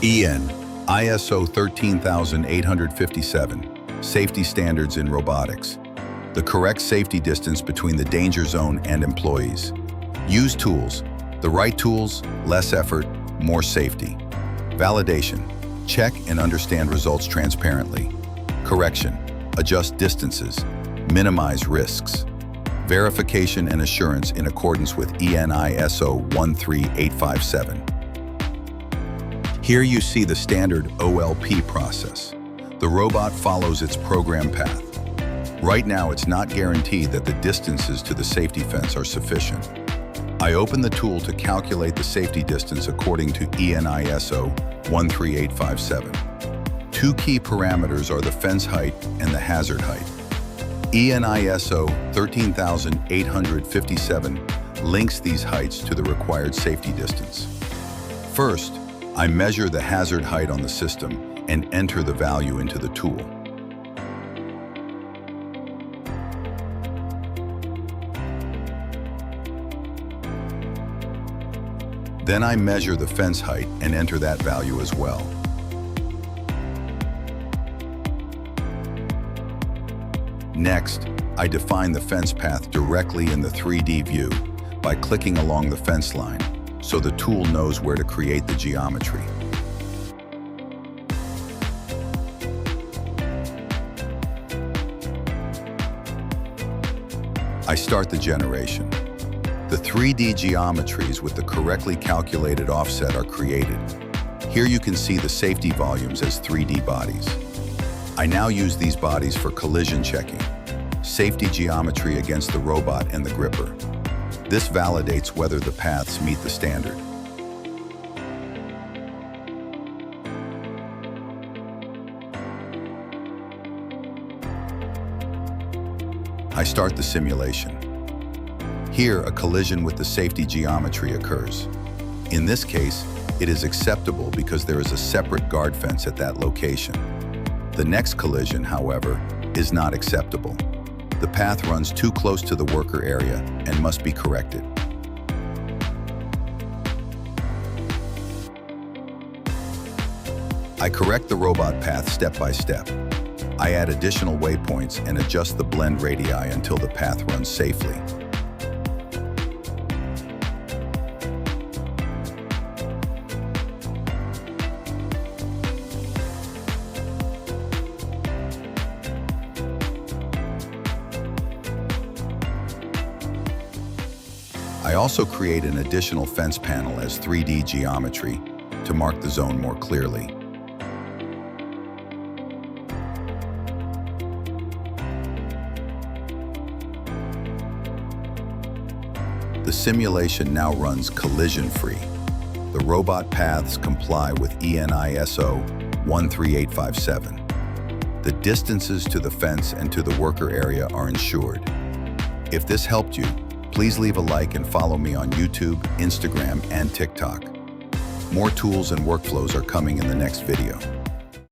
EN, ISO 13857, Safety Standards in Robotics. The correct safety distance between the danger zone and employees. Use tools. The right tools, less effort, more safety. Validation. Check and understand results transparently. Correction. Adjust distances. Minimize risks. Verification and assurance in accordance with EN ISO 13857. Here you see the standard OLP process. The robot follows its program path. Right now, it's not guaranteed that the distances to the safety fence are sufficient. I open the tool to calculate the safety distance according to EN ISO 13857. Two key parameters are the fence height and the hazard height. EN ISO 13857 links these heights to the required safety distance. First, I measure the hazard height on the system and enter the value into the tool. Then I measure the fence height and enter that value as well. Next, I define the fence path directly in the 3D view by clicking along the fence line, so the tool knows where to create the geometry. I start the generation. The 3D geometries with the correctly calculated offset are created. Here you can see the safety volumes as 3D bodies. I now use these bodies for collision checking, safety geometry against the robot and the gripper. This validates whether the paths meet the standard. I start the simulation. Here, a collision with the safety geometry occurs. In this case, it is acceptable because there is a separate guard fence at that location. The next collision, however, is not acceptable. The path runs too close to the worker area and must be corrected. I correct the robot path step by step. I add additional waypoints and adjust the blend radii until the path runs safely. I also create an additional fence panel as 3D geometry to mark the zone more clearly. The simulation now runs collision-free. The robot paths comply with EN ISO 13857. The distances to the fence and to the worker area are ensured. If this helped you, please leave a like and follow me on YouTube, Instagram, and TikTok. More tools and workflows are coming in the next video.